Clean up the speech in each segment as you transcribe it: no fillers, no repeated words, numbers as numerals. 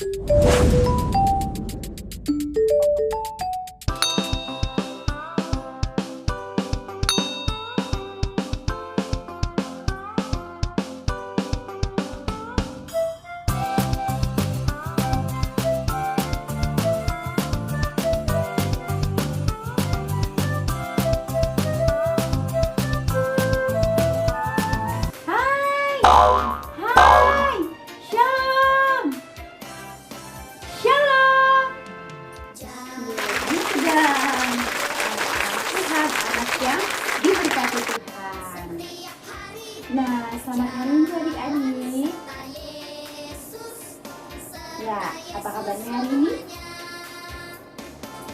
Hai, Shalom. Shalom. Ini sedang Tuhan, anak yang diberkati Tuhan. Nah, selamat hari Minggu adik-adik. Ya, apa kabarnya hari ini?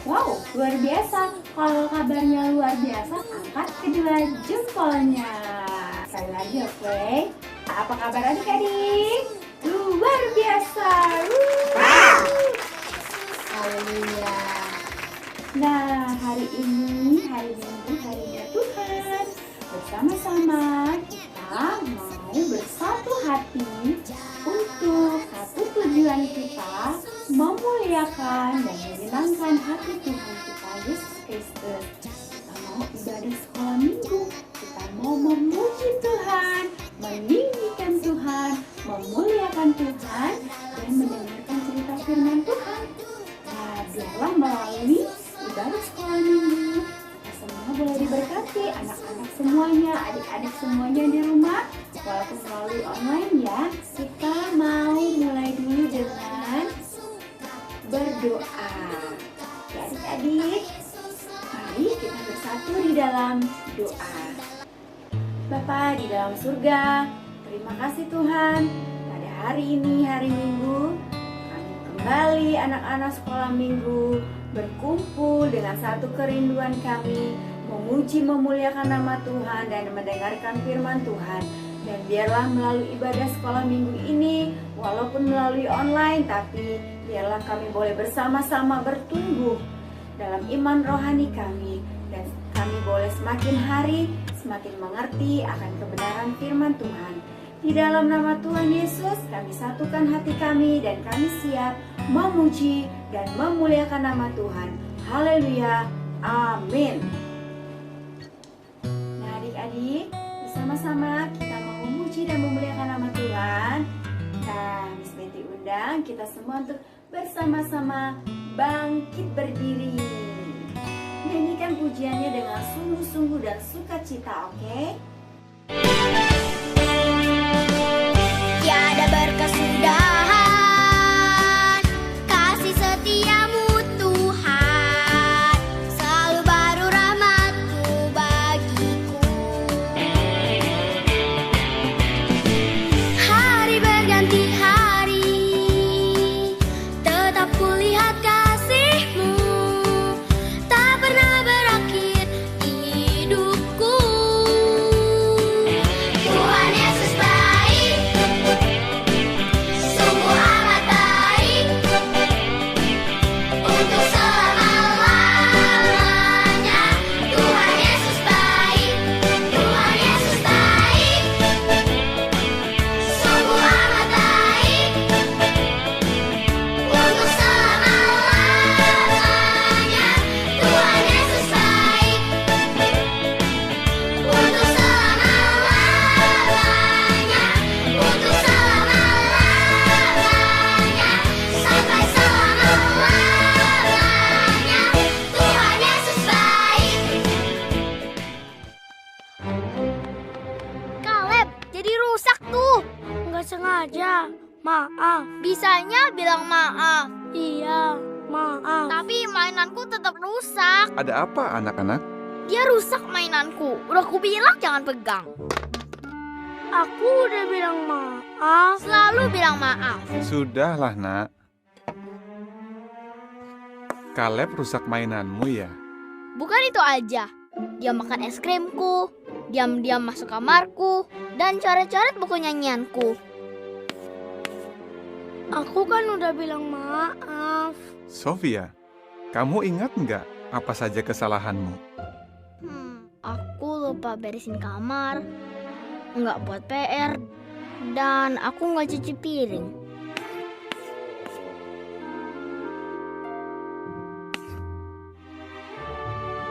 Wow, luar biasa. Kalau kabarnya luar biasa, angkat kedua jempolnya. Sekali lagi, oke? Apa kabar adik-adik? Luar biasa. Haleluya. Nah, hari ini hari Minggu, harinya Tuhan. Bersama-sama kita mau bersatu hati untuk satu tujuan kita, memuliakan dan menyenangkan hati Tuhan kita Yesus Kristus. Kita mau ibadah sekolah minggu, kita mau memuji Tuhan, meninggikan Tuhan, memuliakan Tuhan, dan mendengarkan cerita firman Tuhan. Nah, biarlah melalui ibadah sekolah minggu kita semua boleh diberkati, anak-anak semuanya, adik-adik semuanya di rumah, walaupun melalui online ya. Kita mau mulai dulu dengan berdoa. Ya adik-adik, mari kita bersatu di dalam doa. Bapa di dalam surga, terima kasih Tuhan. Pada hari ini, hari Minggu, kami kembali anak-anak sekolah minggu berkumpul dengan satu kerinduan kami, memuji memuliakan nama Tuhan dan mendengarkan firman Tuhan. Dan biarlah melalui ibadah sekolah minggu ini, walaupun melalui online, tapi biarlah kami boleh bersama-sama bertumbuh dalam iman rohani kami, dan kami boleh semakin hari semakin mengerti akan kebenaran firman Tuhan. Di dalam nama Tuhan Yesus, kami satukan hati kami dan kami siap memuji dan memuliakan nama Tuhan. Haleluya, amin. Nah adik-adik, bersama-sama kita mau memuji dan memuliakan nama Tuhan. Nah, Miss Betty undang kita semua untuk bersama-sama bangkit berdiri. Nyanyikan pujiannya dengan sungguh-sungguh dan sukacita, oke? Tiada berkesudahan kasih setiamu Tuhan, selalu baru rahmat-Mu bagiku. Hari berganti hari, tetap kulihat kasih-Mu, tak pernah berakhir hidupku. Tuhan Yesus baik, sungguh amat baik, untuk selama-lamanya. Tuhan Yesus baik, Tuhan Yesus baik, sungguh amat baik, untuk selama-lamanya. Tuhan Yesus baik, untuk selama-lamanya, untuk selama-lamanya, sampai selama-lamanya. Tuhan Yesus baik. Kaleb, jadi rusak tuh. Nggak sengaja. Maaf. Bisanya bilang maaf. Iya, maaf. Tapi mainanku tetap rusak. Ada apa anak-anak? Dia rusak mainanku. Udah ku bilang jangan pegang. Aku udah bilang maaf. Selalu bilang maaf. Sudahlah nak. Kaleb rusak mainanmu ya? Bukan itu aja. Dia makan es krimku, diam-diam masuk kamarku, dan coret-coret buku nyanyianku. Aku kan udah bilang maaf. Sofia, kamu ingat nggak apa saja kesalahanmu? Aku lupa beresin kamar, nggak buat PR, dan aku nggak cuci piring.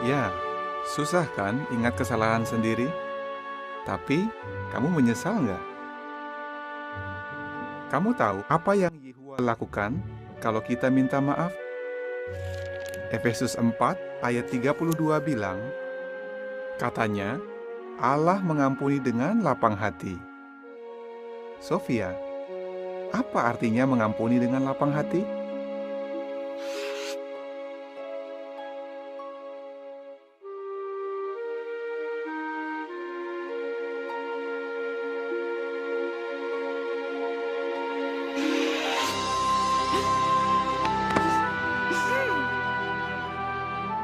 Ya, susah kan ingat kesalahan sendiri? Tapi, kamu menyesal nggak? Kamu tahu apa yang Yehua lakukan kalau kita minta maaf? Efesus 4 ayat 32 bilang, katanya, Allah mengampuni dengan lapang hati. Sofia, apa artinya mengampuni dengan lapang hati?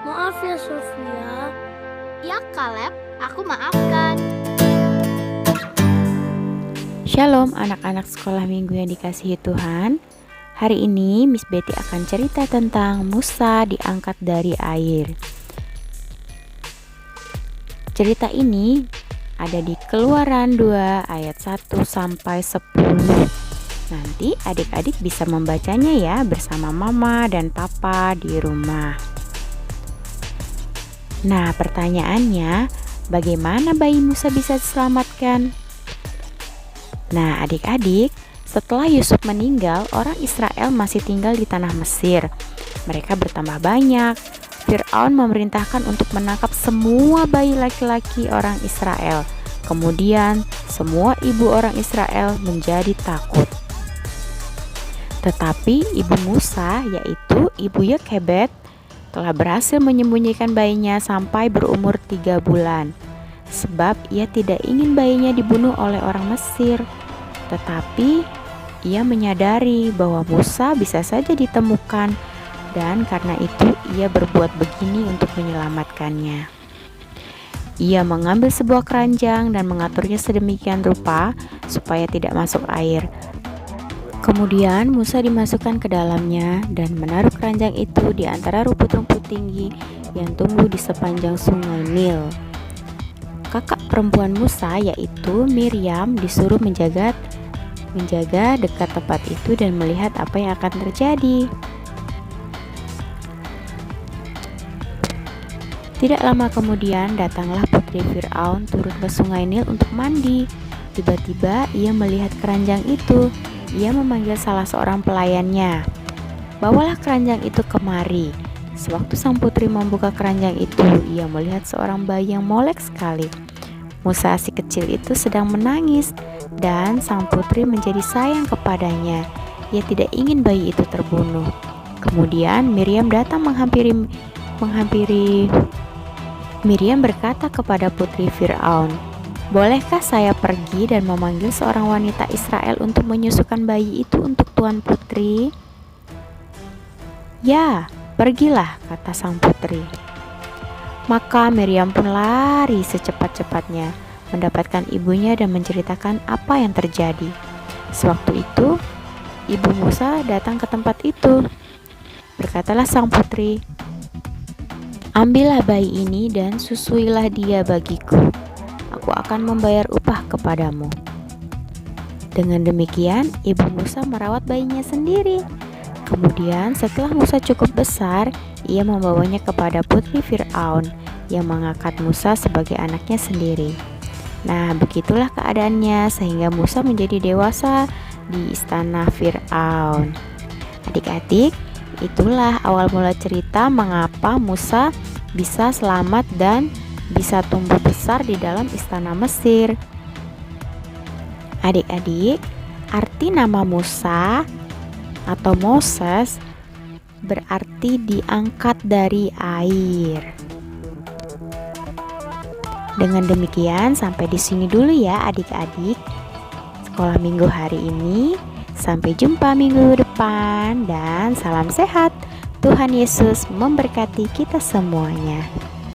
Maaf ya Sofia. Ya Kaleb, aku maafkan. Shalom anak-anak sekolah minggu yang dikasihi Tuhan. Hari ini Miss Betty akan cerita tentang Musa diangkat dari air. Cerita ini ada di Keluaran 2 ayat 1 sampai 10. Nanti adik-adik bisa membacanya ya bersama mama dan papa di rumah. Nah, pertanyaannya, bagaimana bayi Musa bisa diselamatkan? Nah, adik-adik, setelah Yusuf meninggal, orang Israel masih tinggal di tanah Mesir. Mereka bertambah banyak. Fir'aun memerintahkan untuk menangkap semua bayi laki-laki orang Israel. Kemudian, semua ibu orang Israel menjadi takut. Tetapi ibu Musa, yaitu ibu Yokebed, telah berhasil menyembunyikan bayinya sampai berumur 3 bulan. Sebab ia tidak ingin bayinya dibunuh oleh orang Mesir. Tetapi ia menyadari bahwa Musa bisa saja ditemukan, dan karena itu ia berbuat begini untuk menyelamatkannya. Ia mengambil sebuah keranjang dan mengaturnya sedemikian rupa supaya tidak masuk air. Kemudian Musa dimasukkan ke dalamnya dan menaruh keranjang itu di antara rumput-rumput tinggi yang tumbuh di sepanjang sungai Nil. Kakak perempuan Musa, yaitu Miriam, disuruh menjaga dekat tempat itu dan melihat apa yang akan terjadi. Tidak lama kemudian datanglah putri Fir'aun turun ke sungai Nil untuk mandi. Tiba-tiba ia melihat keranjang itu. Ia memanggil salah seorang pelayannya. Bawalah keranjang itu kemari. Sewaktu sang putri membuka keranjang itu, ia melihat seorang bayi yang molek sekali. Musa si kecil itu sedang menangis, dan sang putri menjadi sayang kepadanya. Ia tidak ingin bayi itu terbunuh. Kemudian Miriam datang menghampiri Miriam berkata kepada putri Fir'aun, "Bolehkah saya pergi dan memanggil seorang wanita Israel untuk menyusukan bayi itu untuk tuan putri?" "Ya, pergilah," kata sang putri. Maka Miriam pun lari secepat-cepatnya, mendapatkan ibunya dan menceritakan apa yang terjadi. Sewaktu itu, ibu Musa datang ke tempat itu. Berkatalah sang putri, "Ambillah bayi ini dan susuilah dia bagiku. Aku akan membayar upah kepadamu." Dengan demikian, ibu Musa merawat bayinya sendiri. Kemudian setelah Musa cukup besar, ia membawanya kepada putri Fir'aun yang mengangkat Musa sebagai anaknya sendiri. Nah, begitulah keadaannya sehingga Musa menjadi dewasa di istana Fir'aun. Adik-adik, itulah awal mula cerita mengapa Musa bisa selamat dan bisa tumbuh besar di dalam istana Mesir. Adik-adik, arti nama Musa atau Moses berarti diangkat dari air. Dengan demikian, sampai di sini dulu ya adik-adik sekolah minggu hari ini. Sampai jumpa minggu depan dan salam sehat. Tuhan Yesus memberkati kita semuanya.